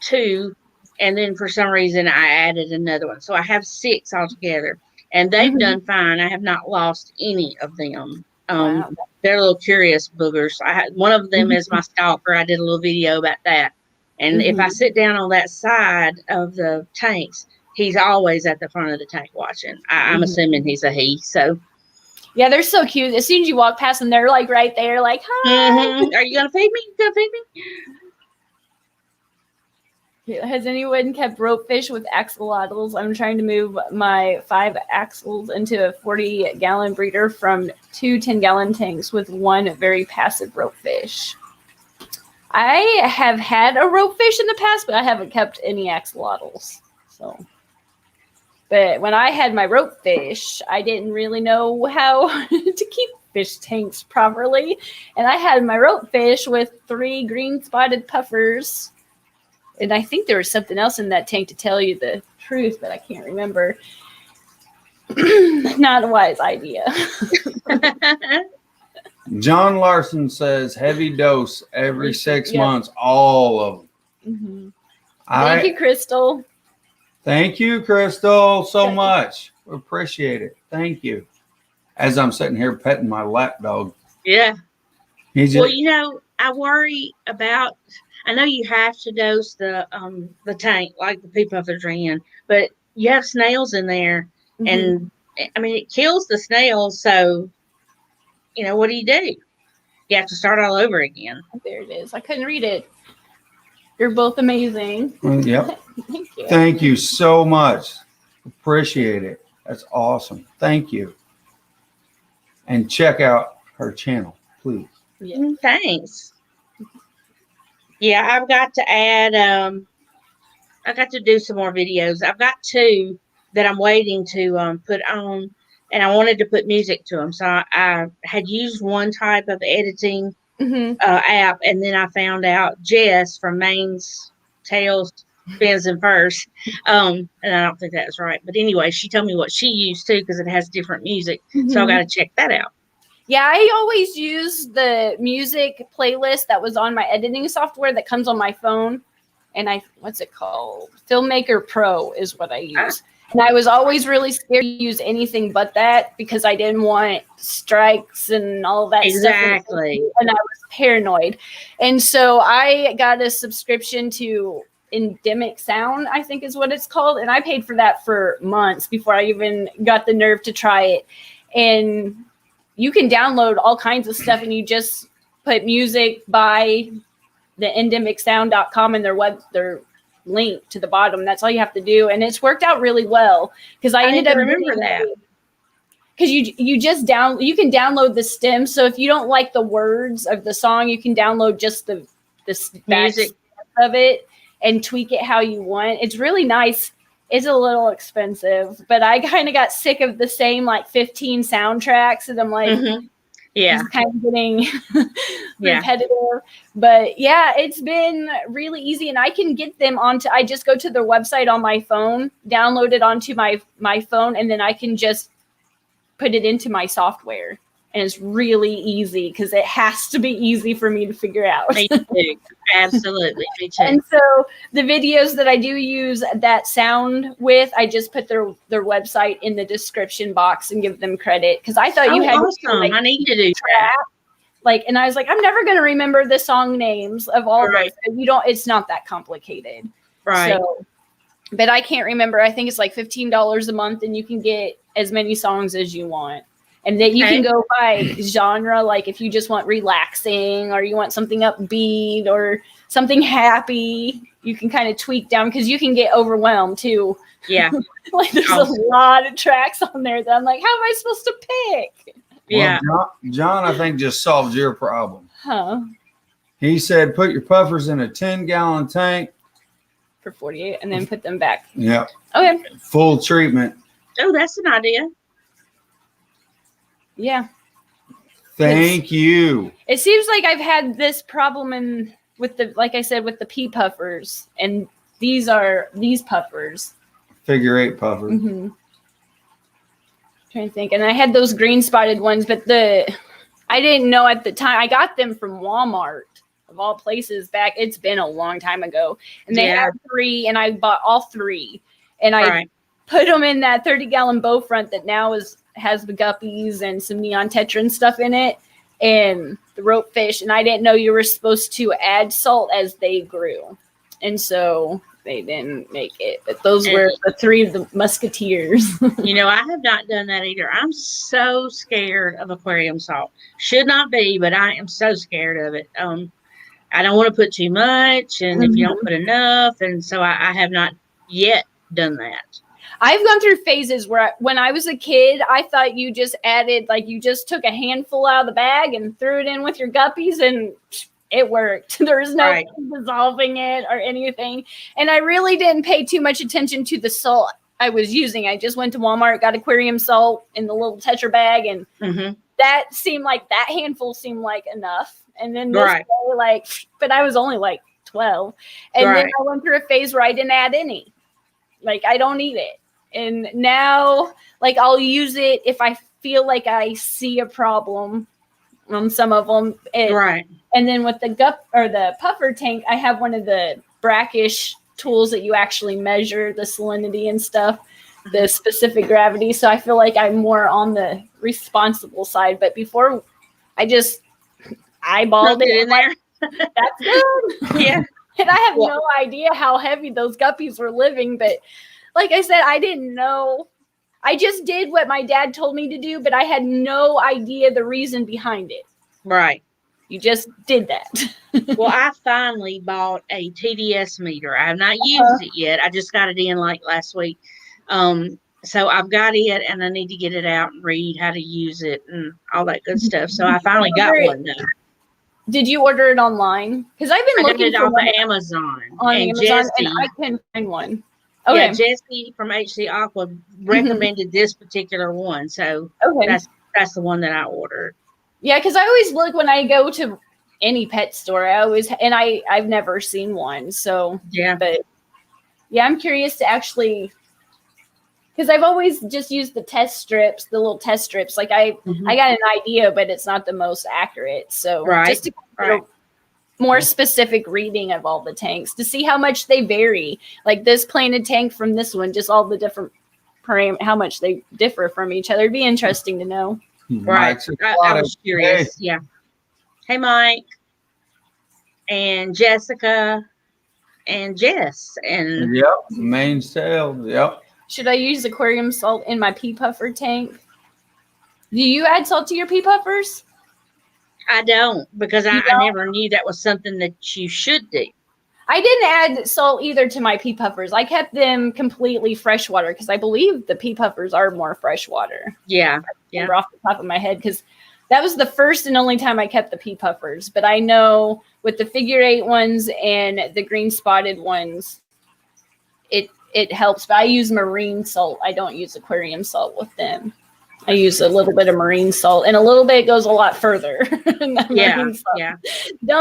2, and then for some reason I added another one. So I have 6 altogether, and they've done fine. I have not lost any of them. Wow. They're little curious boogers. One of them is my stalker. I did a little video about that. And if I sit down on that side of the tanks, he's always at the front of the tank watching. I'm assuming he's a he. So. Yeah, they're so cute. As soon as you walk past them, they're like right there, like, hi. Are you going to feed me? You going to feed me? Has anyone kept rope fish with axolotls? I'm trying to move my 5 axles into a 40-gallon breeder from 2 10-gallon tanks with 1 very passive rope fish. I have had a rope fish in the past, but I haven't kept any axolotls. So. But when I had my rope fish, I didn't really know how to keep fish tanks properly. And I had my rope fish with 3 green spotted puffers. And I think there was something else in that tank, to tell you the truth, but I can't remember. Not a wise idea. John Larson says heavy dose every 6 months, all of them. Thank you, Crystal. Thank you, Crystal, so much. We appreciate it. Thank you. As I'm sitting here petting my lap dog. Yeah. Well, I worry about. I know you have to dose the tank like the pea puffers are in, but you have snails in there, and I mean it kills the snails. So, what do? You have to start all over again. There it is. I couldn't read it. You're both amazing. Yep. Thank you. Thank you so much. Appreciate it. That's awesome. Thank you. And check out her channel, please. Yeah. Thanks. Yeah, I've got to add. I got to do some more videos. I've got 2 that I'm waiting to put on, and I wanted to put music to them. So I had used one type of editing app, and then I found out Jess from Maine's Tails, Fins, and Furs, and I don't think that's right. But anyway, she told me what she used too, because it has different music. So I got to check that out. Yeah, I always use the music playlist that was on my editing software that comes on my phone. And what's it called? Filmmaker Pro is what I use. And I was always really scared to use anything but that, because I didn't want strikes and all that stuff. Exactly. And I was paranoid. And so I got a subscription to Endemic Sound, I think is what it's called. And I paid for that for months before I even got the nerve to try it. And you can download all kinds of stuff, and you just put music by the endemicsound.com and their link to the bottom. That's all you have to do. And it's worked out really well, because I ended up remember that. Because you can download the stem. So if you don't like the words of the song, you can download just the music of it and tweak it how you want. It's really nice. It's a little expensive, but I kind of got sick of the same 15 soundtracks, and I'm like, it's kind of getting repetitive. But yeah, it's been really easy, and I can get them I just go to their website on my phone, download it onto my phone, and then I can just put it into my software. And it's really easy because it has to be easy for me to figure out. Me too. Absolutely. Me too. And so the videos that I do use that sound with, I just put their website in the description box and give them credit. Because I thought you had awesome. to like, I need to do that. Like, and I was like, I'm never going to remember the song names of all those. But you don't, it's not that complicated. Right. So, but I can't remember. I think it's like $15 a month and you can get as many songs as you want. And then you can go by genre, like if you just want relaxing or you want something upbeat or something happy, you can kind of tweak down because you can get overwhelmed too. Yeah. Like there's a lot of tracks on there that I'm like, how am I supposed to pick? Yeah. Well, John, I think just solved your problem. Huh. He said, put your puffers in a 10-gallon tank. For 48 and then put them back. Yeah. Okay. Full treatment. Oh, that's an idea. Yeah. Thank you. It seems like I've had this problem with the, like I said, with the pea puffers, and these puffers. Figure 8 puffers. Mm-hmm. Trying to think, and I had those green spotted ones, but I didn't know at the time. I got them from Walmart of all places back. It's been a long time ago, and they had 3, and I bought all 3, and I put them in that 30-gallon bow front that now has the guppies and some neon tetra and stuff in it and the rope fish. And I didn't know you were supposed to add salt as they grew. And so they didn't make it. But those were the 3 of the musketeers. You know, I have not done that either. I'm so scared of aquarium salt. Should not be, but I am so scared of it. I don't want to put too much, and if you don't put enough, and so I have not yet done that. I've gone through phases where when I was a kid, I thought you just added, like you just took a handful out of the bag and threw it in with your guppies and it worked. There was no dissolving it or anything. And I really didn't pay too much attention to the salt I was using. I just went to Walmart, got aquarium salt in the little Tetra bag, and that seemed like that handful seemed like enough. And then this day, like, but I was only like 12. And then I went through a phase where I didn't add any. Like, I don't need it. And now, like, I'll use it if I feel like I see a problem on some of them. And then with the puffer tank, I have one of the brackish tools that you actually measure the salinity and stuff, the specific gravity. So I feel like I'm more on the responsible side. But before, I just eyeballed it in there. That's good. Yeah. And I have no idea how heavy those guppies were living, but like I said, I didn't know. I just did what my dad told me to do, but I had no idea the reason behind it. Right. You just did that. Well, I finally bought a TDS meter. I have not used it yet. I just got it in like last week. So I've got it, and I need to get it out and read how to use it and all that good stuff. So I finally got one now. Did you order it online? Because I've been looking for it on Amazon. And I couldn't find one. Okay. Yeah, Jesse from HC Aqua recommended this particular one, so that's the one that I ordered. Yeah, because I always look when I go to any pet store. I've never seen one, so but I'm curious to actually, because I've always just used the little test strips. Like I got an idea, but it's not the most accurate. So just to get a more specific reading of all the tanks to see how much they vary. Like this planted tank from this one, just all the different how much they differ from each other. It'd be interesting to know. Right. I was curious. Yeah. Hey, Mike and Jessica and Jess and main sale. Should I use aquarium salt in my pea puffer tank? Do you add salt to your pea puffers? I don't, because I never knew that was something that you should do. I didn't add salt either to my pea puffers. I kept them completely freshwater because I believe the pea puffers are more freshwater. Yeah. Off the top of my head, because that was the first and only time I kept the pea puffers. But I know with the figure 8 ones and the green spotted ones, it helps. But I use marine salt. I don't use aquarium salt with them. I use a little bit of marine salt, and a little bit goes a lot further. Don't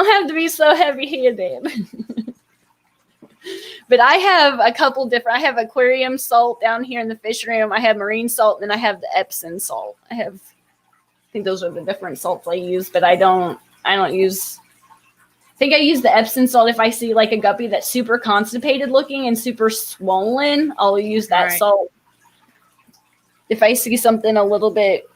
have to be so heavy-handed. But I have a couple different. I have aquarium salt down here in the fish room. I have marine salt, and then I have the Epsom salt. I have think those are the different salts I use, but I don't use. I think I use the Epsom salt if I see like a guppy that's super constipated looking and super swollen. I'll use that salt. If I see something a little bit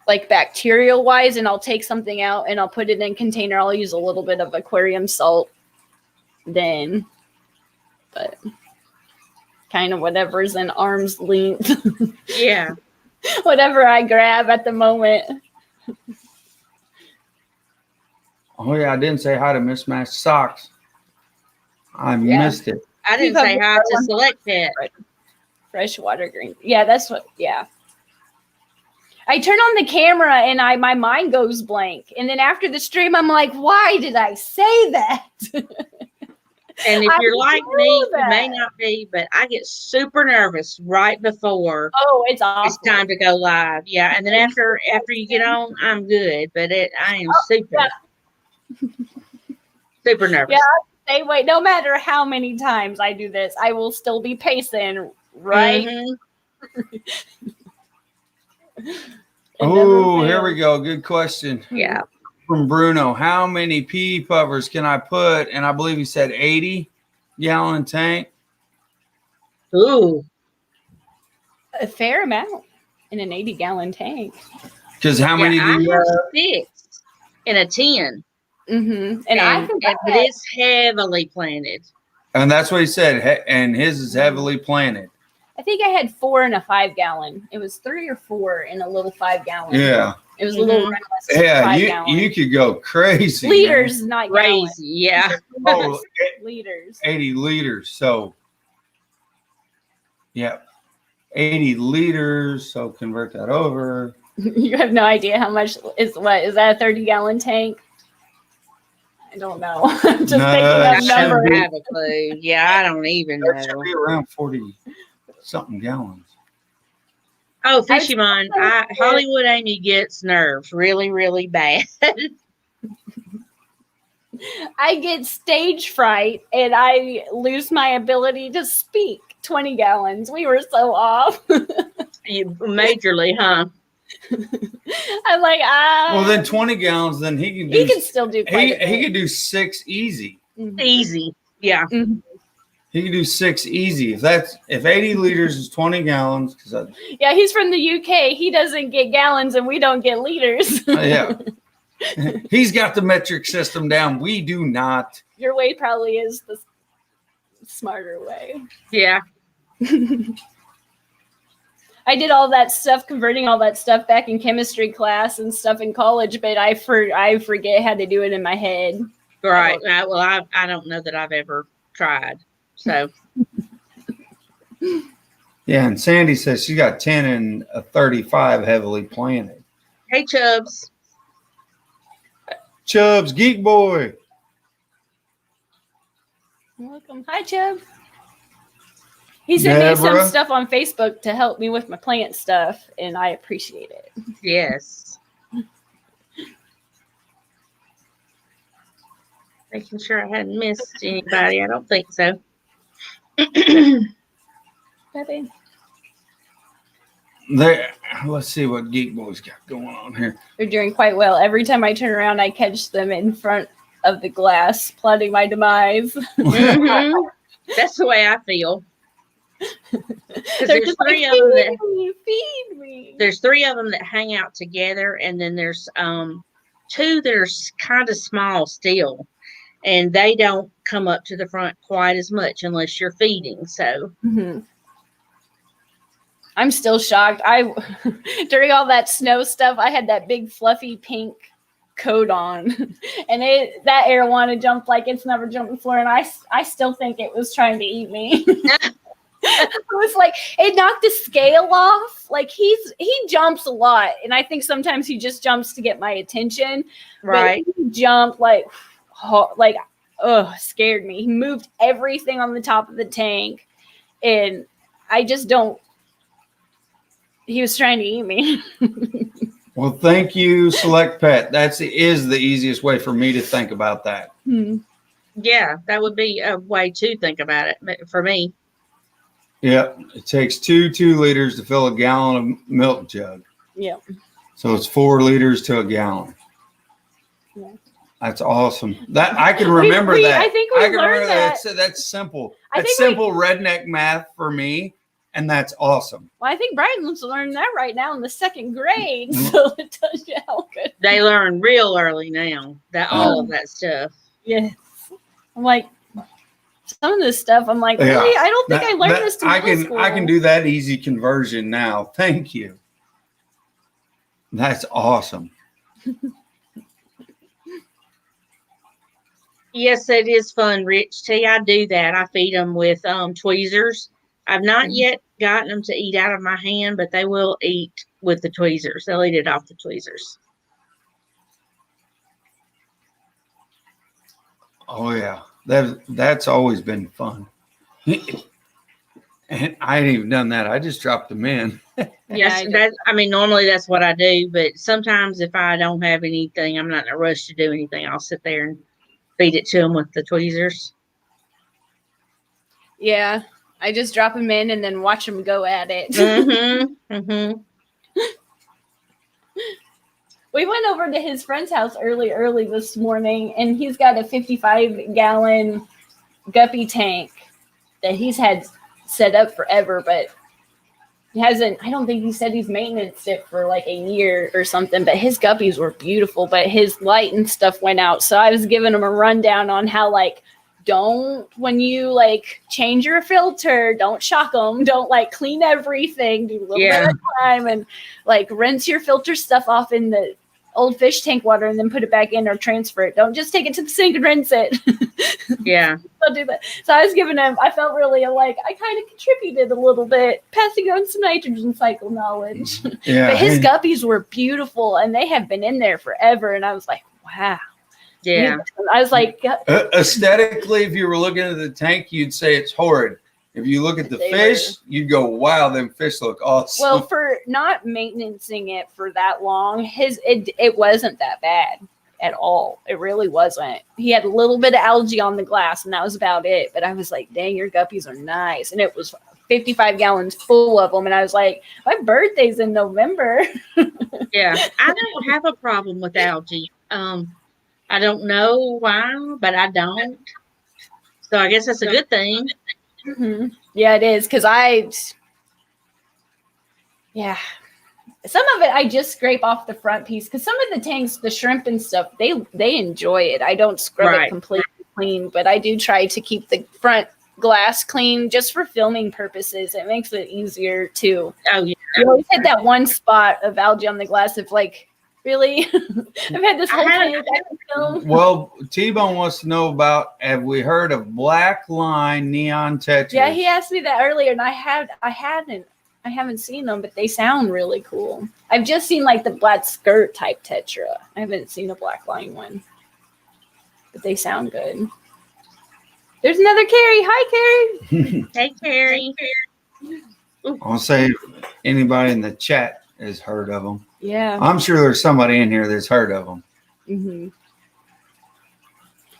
like bacterial wise, and I'll take something out and I'll put it in a container, I'll use a little bit of aquarium salt then. But kind of whatever's in arm's length. Yeah. Whatever I grab at the moment. Oh yeah, I didn't say hi to Mismatched Socks. I missed it. I didn't say hi to Select Pet. Freshwater green. Yeah, that's what. Yeah. I turn on the camera and my mind goes blank, and then after the stream, I'm like, why did I say that? And if you're like me, you may not be, but I get super nervous right before. Oh, it's awful. It's time to go live. Yeah, and then after you get on, I'm good, but I am super nervous. Yeah, say wait. No matter how many times I do this, I will still be pacing right. Oh, here we go. Good question. Yeah. From Bruno, how many pea puffers can I put? And I believe he said 80-gallon tank. Ooh, a fair amount in an 80-gallon tank. Because how many do you have? 6 in a 10. Mm-hmm. But it's heavily planted. And that's what he said. And his is heavily planted. I think I had 4 in a 5-gallon. It was 3 or 4 in a little 5-gallon. Yeah. It was a little reckless. Yeah, you could go crazy. Liters, not crazy. Gallons. Yeah. Oh, liters. 80 liters. So, yeah, 80 liters. So convert that over. You have no idea how much is what? Is that a 30-gallon tank? I don't know. I'm just thinking of I numbers. don't have a clue. Yeah, I don't even know. That should be around 40-something gallons. Oh, Fishymon, Hollywood Amy gets nerves really, really bad. I get stage fright and I lose my ability to speak. 20 gallons. We were so off. You majorly, huh? I'm like, Well, then 20 gallons, then he can do. He can still do quite a bit. He could do 6 easy. Mm-hmm. Easy. Yeah. Mm-hmm. He can do 6 easy. If 80 liters is 20 gallons. Yeah, he's from the UK. He doesn't get gallons and we don't get liters. Yeah. He's got the metric system down. We do not. Your way probably is the smarter way. Yeah. I did all that stuff, converting all that stuff back in chemistry class and stuff in college, but I forget how to do it in my head. Right. Well, I don't know that I've ever tried. So. Yeah, and Sandy says she got 10 and a 35 heavily planted. Hey, Chubbs. Chubbs, Geek Boy. Welcome. Hi, Chubb. He sent me some stuff on Facebook to help me with my plant stuff, and I appreciate it. Yes. Making sure I hadn't missed anybody. I don't think so. Baby. Let's see what Geek Boy's got going on here. They're doing quite well. Every time I turn around, I catch them in front of the glass, plotting my demise. Mm-hmm. That's the way I feel. There's three of them that feed me. There's 3 of them that hang out together, and then there's 2 that are kind of small still, and they don't come up to the front quite as much unless you're feeding. So. Mm-hmm. I'm still shocked. During all that snow stuff, I had that big fluffy pink coat on, and that arowana jumped like it's never jumped before, and I still think it was trying to eat me. It was like it knocked the scale off. Like he jumps a lot, and I think sometimes he just jumps to get my attention. Right. But he jumped scared me. He moved everything on the top of the tank, and I just don't. He was trying to eat me. Well, thank you, Select Pet. That is the easiest way for me to think about that. Yeah, that would be a way to think about it for me. Yeah, it takes 2 liters to fill a gallon of milk jug. Yeah. So it's 4 liters to a gallon. Yeah. That's awesome. That I can remember that. I think we learned that. That's simple. I That's think simple redneck math for me, and that's awesome. Well, I think Brighton's learning that right now in the 2nd grade, so it tells you how good. They learn real early now that all of that stuff. Yes, I'm like some of this stuff. I'm like, really? I don't think I learned this. I can do that easy conversion now. Thank you. That's awesome. Yes, it is fun, Rich T. I do that. I feed them with tweezers. I've not yet gotten them to eat out of my hand, but they will eat with the tweezers. They'll eat it off the tweezers. Oh yeah, that's always been fun. And I ain't even done that. I just dropped them in. Yes, I mean, normally that's what I do, but sometimes if I don't have anything, I'm not in a rush to do anything. I'll sit there and feed it to them with the tweezers. Yeah, I just drop them in and then watch them go at it. We went over to his friend's house early this morning, and he's got a 55-gallon guppy tank that he's had set up forever, but he hasn't. I don't think he said he's maintenanced it for like a year or something, but his guppies were beautiful, but his light and stuff went out. So I was giving him a rundown on how, like, when you like change your filter, don't shock them, don't like clean everything, do a little bit at a time, and like rinse your filter stuff off in the old fish tank water and then put it back in or transfer it. Don't just take it to the sink and rinse it. Yeah. Don't do that. So I was giving him, I felt really like I kind of contributed a little bit, passing on some nitrogen cycle knowledge. Yeah. But his guppies were beautiful and they have been in there forever. And I was like, wow. Yeah. I was like, aesthetically, if you were looking at the tank, you'd say it's horrid. If you look at the fish, you'd go, wow, them fish look awesome. Well, for not maintaining it for that long, it wasn't that bad at all. It really wasn't. He had a little bit of algae on the glass, and that was about it. But I was like, dang, your guppies are nice. And it was 55 gallons full of them. And I was like, my birthday's in November. Yeah. I don't have a problem with algae. I don't know why, but I don't. So I guess that's a good thing. Mm-hmm. Yeah, it is. Because some of it I just scrape off the front piece. Because some of the tanks, the shrimp and stuff, they enjoy it. I don't scrub it completely clean, but I do try to keep the front glass clean just for filming purposes. It makes it easier too. Oh yeah. You always hit that one spot of algae on the glass of like, really? I've had this whole tank I can film. Well, T-Bone wants to know about, have we heard of black line neon tetras? Yeah, he asked me that earlier, and I haven't seen them, but they sound really cool. I've just seen like the black skirt type tetra. I haven't seen a black line one, but they sound good. There's another Kerri. Hi, Kerri. Hey, Kerri. I'll say if anybody in the chat has heard of them. Yeah. I'm sure there's somebody in here that's heard of them. Mm-hmm.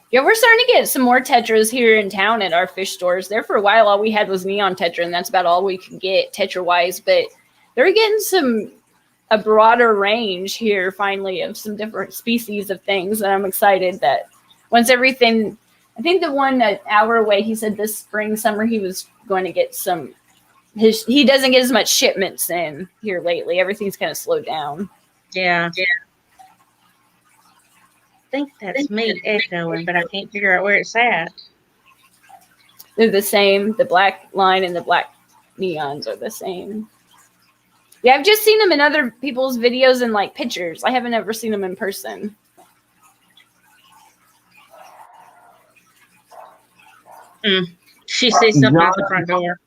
Yeah, we're starting to get some more tetras here in town at our fish stores. There for a while, all we had was neon tetra, and that's about all we could get tetra-wise. But they're getting a broader range here finally of some different species of things, and I'm excited that once everything, I think the one at our way, he said this spring, summer, he was going to get some. He doesn't get as much shipments in here lately. Everything's kind of slowed down. Yeah. I think that's me echoing, but I can't figure out where it's at. They're the same. The black line and the black neons are the same. Yeah, I've just seen them in other people's videos and like pictures. I haven't ever seen them in person. She sees something at the front door.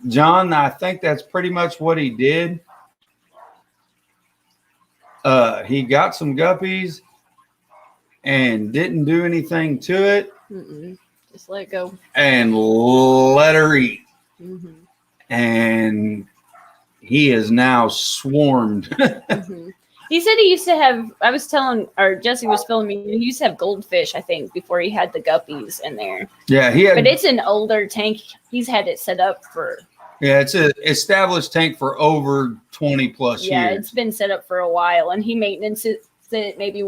John, I think that's pretty much what he did. He got some guppies and didn't do anything to it. Just let it go. And let her eat. Mm-hmm. And he is now swarmed. Mm-hmm. He said he used to have, Jesse was filming me, he used to have goldfish, I think, before he had the guppies in there. Yeah, he had. But it's an older tank. He's had it set up for Yeah, it's an established tank for over 20 plus Yeah, years. it's been set up for a while, and he maintenances it maybe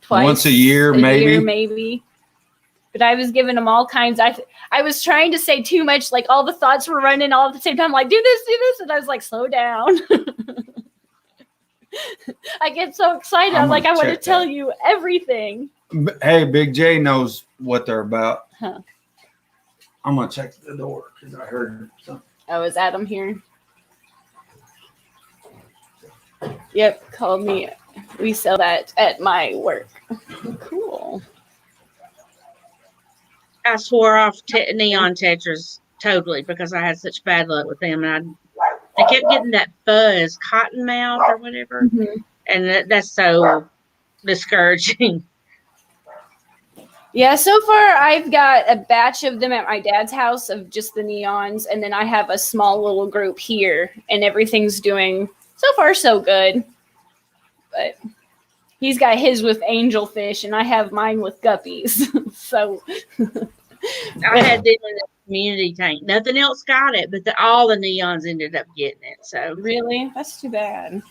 twice a year, maybe. maybe. But I was giving him all kinds. I was trying to say too much, like all the thoughts were running all at the same time, like do this, and I was like, slow down. I get so excited. I'm like, I want to tell you everything. Hey, Big J knows what they're about. Huh. I'm gonna check the door because I heard something. Oh, is Adam here? Yep, called me. We sell that at my work. Cool. I swore off neon tetras totally because I had such bad luck with them, and I kept getting that fuzz, cotton mouth or whatever, and that's so discouraging. Yeah, so far I've got a batch of them at my dad's house of just the neons, and then I have a small little group here, and everything's doing so far so good. But he's got his with angelfish, and I have mine with guppies. So I had them in the community tank. Nothing else got it, but all the neons ended up getting it. So really, that's too bad.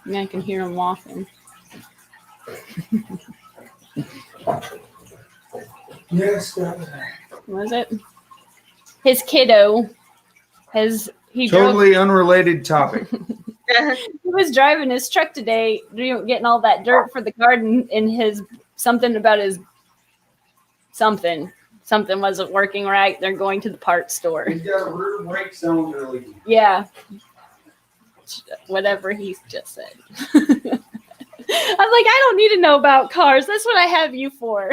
Yeah, I can hear him walking. Yes, Was it? His kiddo totally unrelated topic. He was driving his truck today, getting all that dirt for the garden, and something wasn't working right. They're going to the parts store. He's got a rear brake cylinder. Yeah. Whatever he just said. I'm like, I don't need to know about cars. That's what I have you for.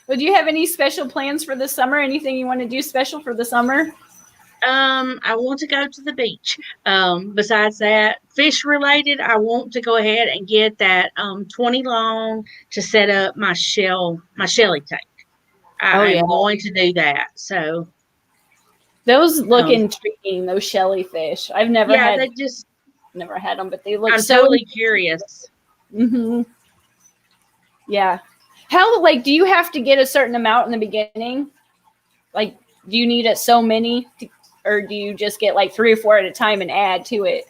But do you have any special plans for the summer? Anything you want to do special for the summer? I want to go to the beach. Besides that, fish related, I want to go ahead and get that 20 long to set up my shelly tank. I'm going to do that. So those look intriguing. Those shelly fish. I've never had. Never had them, but they look. I'm totally curious. Yeah. How do you have to get a certain amount in the beginning? Like, do you need so many, or do you just get 3 or 4 at a time and add to it?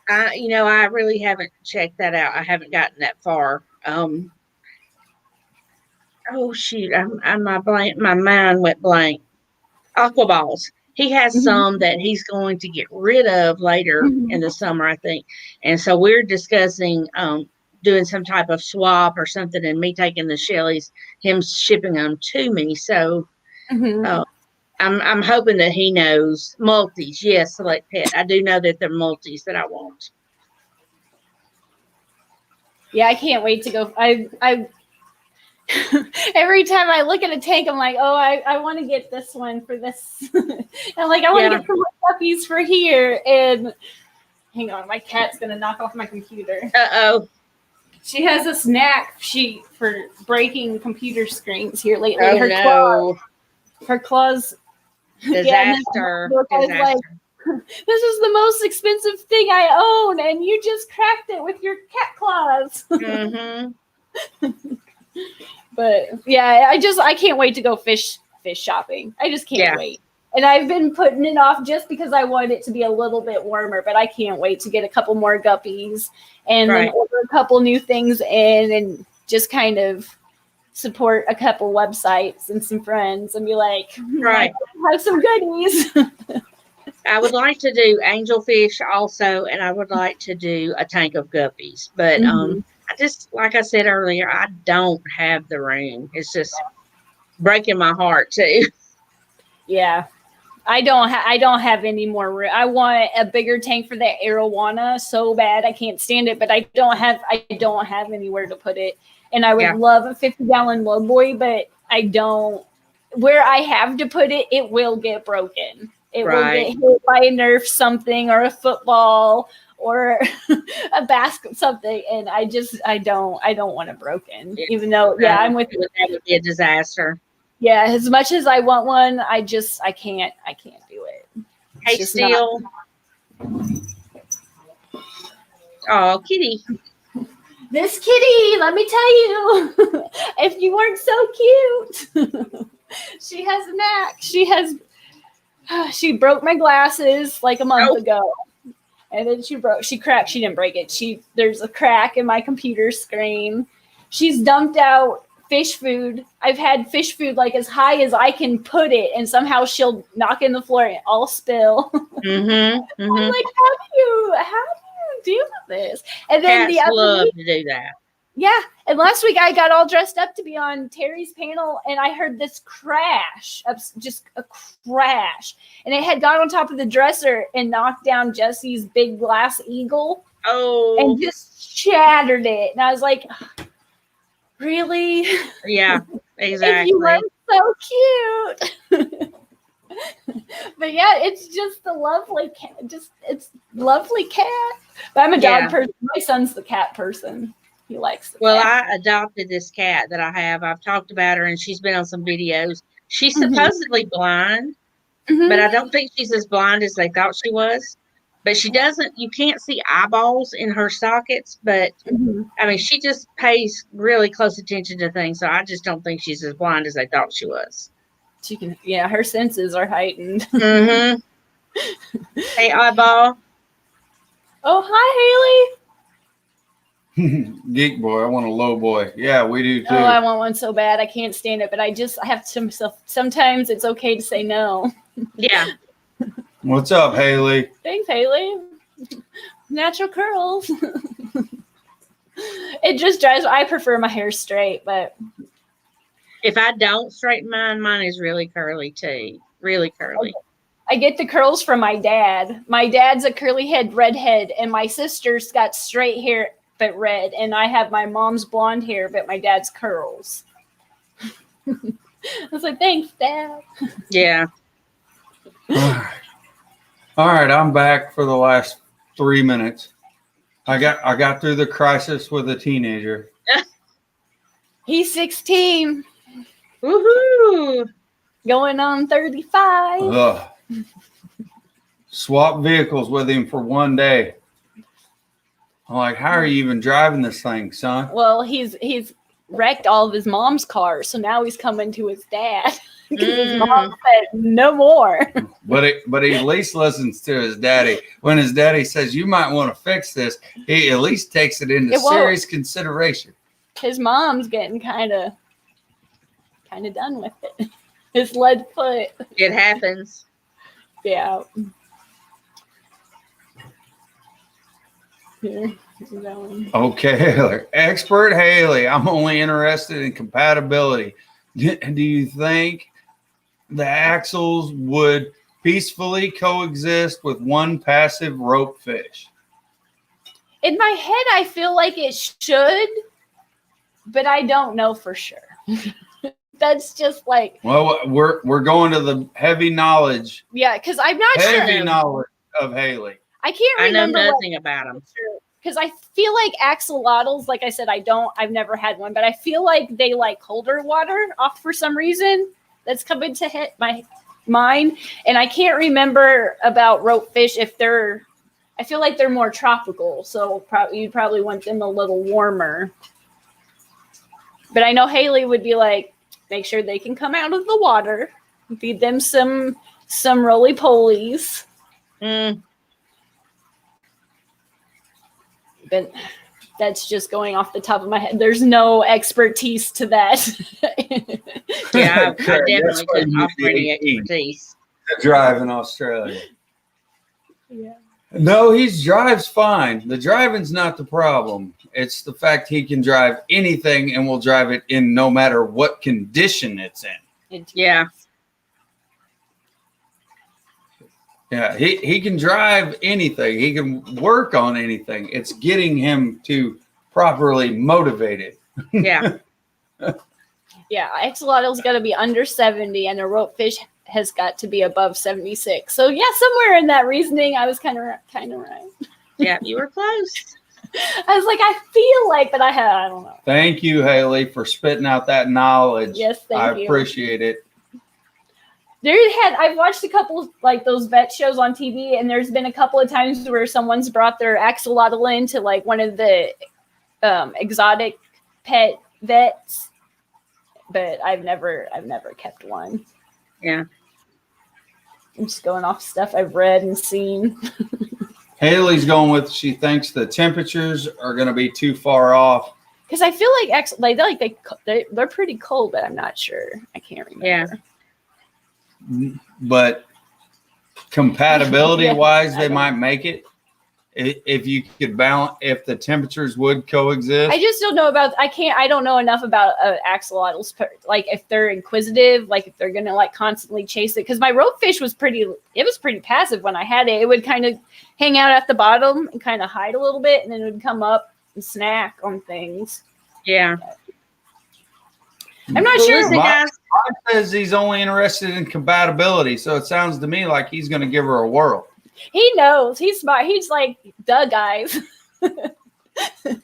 I really haven't checked that out. I haven't gotten that far. Oh shoot! My mind went blank. Aqua balls. He has some that he's going to get rid of later in the summer, I think. And so we're discussing doing some type of swap or something, and me taking the shellies, him shipping them to me. So I'm hoping that he knows multis. Yes, Select Pet. I do know that they're multis that I want. Yeah, I can't wait to go. I every time I look at a tank, I'm like, oh, I want to get this one for this. I'm like, I want to get some more puppies for here. And hang on, my cat's gonna knock off my computer. Uh-oh. She has a knack for breaking computer screens here lately. Oh, her claws. Disaster. Disaster. Like, this is the most expensive thing I own, and you just cracked it with your cat claws. But yeah, I can't wait to go fish shopping. I just can't wait. And I've been putting it off just because I want it to be a little bit warmer, but I can't wait to get a couple more guppies and then order a couple new things in and just kind of support a couple websites and some friends and be like, have some goodies. I would like to do angelfish also, and I would like to do a tank of guppies. But I just, like I said earlier, I don't have the room. It's just breaking my heart too. Yeah. I don't have any more room. I want a bigger tank for that arowana so bad. I can't stand it, but I don't have anywhere to put it. And I would love a 50-gallon lowboy, but I don't. Where I have to put it, it will get broken. It will get hit by a Nerf something or a football or a basket something, and I don't want it broken. Even though I'm with you. That would be a disaster. Yeah, as much as I want one, I can't do it. Hey, Steele. Oh, kitty. This kitty, let me tell you, if you weren't so cute, she has a knack. She broke my glasses like a month ago. And then she cracked, she didn't break it. There's a crack in my computer screen. She's dumped out fish food. I've had fish food like as high as I can put it, and somehow she'll knock in the floor and all spill. Mm-hmm. I'm like, how do you deal with this? And then Cats love to do that. Yeah. And last week I got all dressed up to be on Terry's panel, and I heard this crash, just a crash. And it had gone on top of the dresser and knocked down Jesse's big glass eagle. Oh. And just shattered it. And I was like, really? Yeah, exactly. If you weren't so cute. But yeah, it's just a lovely cat. It's lovely cat. But I'm a dog person. My son's the cat person. He likes the cat. I adopted this cat that I have. I've talked about her, and she's been on some videos. She's supposedly blind, but I don't think she's as blind as they thought she was. But she doesn't, you can't see eyeballs in her sockets, but I mean, she just pays really close attention to things. So I just don't think she's as blind as they thought she was. She can, her senses are heightened. Hey, eyeball. Oh, hi, Haley. Geek boy, I want a low boy. Yeah, we do too. Oh, I want one so bad. I can't stand it, but I have some stuff. Sometimes it's okay to say no. Yeah. What's up, Haley? Thanks, Haley. Natural curls. It just drives. I prefer my hair straight, but if I don't straighten mine is really curly too. Really curly. I get the curls from my dad. My dad's a curly head redhead, and my sister's got straight hair but red, and I have my mom's blonde hair but my dad's curls. I was like, thanks, Dad. Yeah. All right, I'm back for the last 3 minutes. I got through the crisis with a teenager. He's 16. Woohoo! Going on 35. Ugh. Swap vehicles with him for one day. I'm like, how are you even driving this thing, son? Well, he's wrecked all of his mom's cars, so now he's coming to his dad because his mom said no more. But he at least listens to his daddy. When his daddy says you might want to fix this, he at least takes it into serious consideration. His mom's getting kind of done with it. His lead foot. It happens. Yeah. Here, going. Okay, expert Haley. I'm only interested in compatibility. Do you think the axles would peacefully coexist with one passive rope fish? In my head, I feel like it should, but I don't know for sure. That's just like. Well, we're going to the heavy knowledge. Yeah, because I'm not sure. Heavy knowledge of Haley. I can't remember. I know nothing about them. Because I feel like axolotls, like I said, I've never had one, but I feel like they like colder water off for some reason. That's coming to hit my mind. And I can't remember about rope fish I feel like they're more tropical. So you'd probably want them a little warmer. But I know Haley would be like, make sure they can come out of the water, feed them some roly-polies. But that's just going off the top of my head. There's no expertise to that. Yeah, I definitely couldn't offer any expertise. To drive in Australia. Yeah. No, he drives fine. The driving's not the problem. It's the fact he can drive anything and will drive it in no matter what condition it's in. Yeah. Yeah, he can drive anything. He can work on anything. It's getting him to properly motivated. Yeah. Yeah, axolotl's got to be under 70, and a rope fish has got to be above 76. So yeah, somewhere in that reasoning, I was kind of right. Yeah, you were close. I was like, I feel like, but I don't know. Thank you, Haley, for spitting out that knowledge. Yes, thank you. I appreciate it. I've watched a couple like those vet shows on TV, and there's been a couple of times where someone's brought their axolotl in to like one of the exotic pet vets, but I've never kept one. Yeah. I'm just going off stuff I've read and seen. Haley's going with, she thinks the temperatures are going to be too far off. Because I feel like they're pretty cold, but I'm not sure. I can't remember. Yeah. But compatibility wise, they might make it if you could balance, if the temperatures would coexist. I just don't know about. I don't know enough about axolotls. Like if they're inquisitive, like if they're gonna like constantly chase it. Because my ropefish was pretty passive when I had it. It would kind of hang out at the bottom and kind of hide a little bit, and then it would come up and snack on things. Yeah. I'm not sure. Listen, guys. Bob says he's only interested in compatibility, so it sounds to me like he's going to give her a whirl. He knows. He's smart. He's like, duh, guys.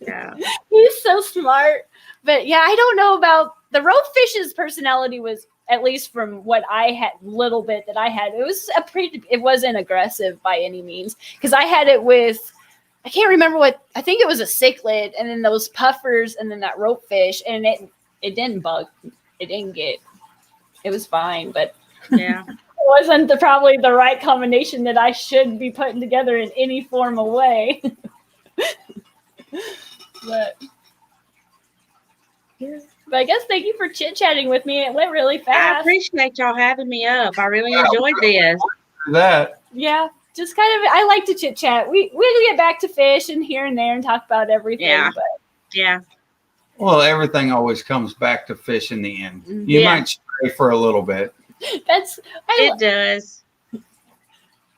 Yeah. He's so smart. But yeah, I don't know about the roguefish's personality was, at least from what I had, little bit that I had, it wasn't aggressive by any means. Because I had it with, I can't remember I think it was a cichlid, and then those puffers, and then that ropefish, and it didn't bug. It was fine, but yeah. It wasn't probably the right combination that I should be putting together in any form of way. But I guess thank you for chit-chatting with me. It went really fast. I appreciate y'all having me up. I really enjoyed this. That. Yeah, just kind of, I like to chit-chat. We get back to fish and here and there and talk about everything. Yeah. But Yeah. Well, everything always comes back to fish in the end. You might stray for a little bit. It does.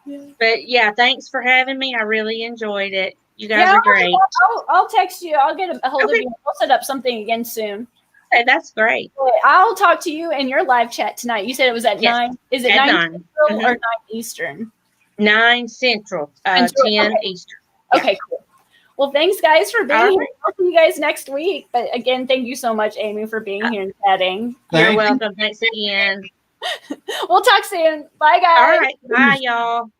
Yeah. But yeah, thanks for having me. I really enjoyed it. You guys are great. I'll text you. I'll get a hold of you. We'll set up something again soon. Okay, that's great. I'll talk to you in your live chat tonight. You said it was at 9. Is it 9 Central or 9 Eastern? 9 Central, 10 Eastern. Okay, cool. Well, thanks, guys, for being here. I'll see you guys next week. But again, thank you so much, Amy, for being here and chatting. You're welcome. Thanks again. We'll talk soon. Bye, guys. All right. Bye, y'all.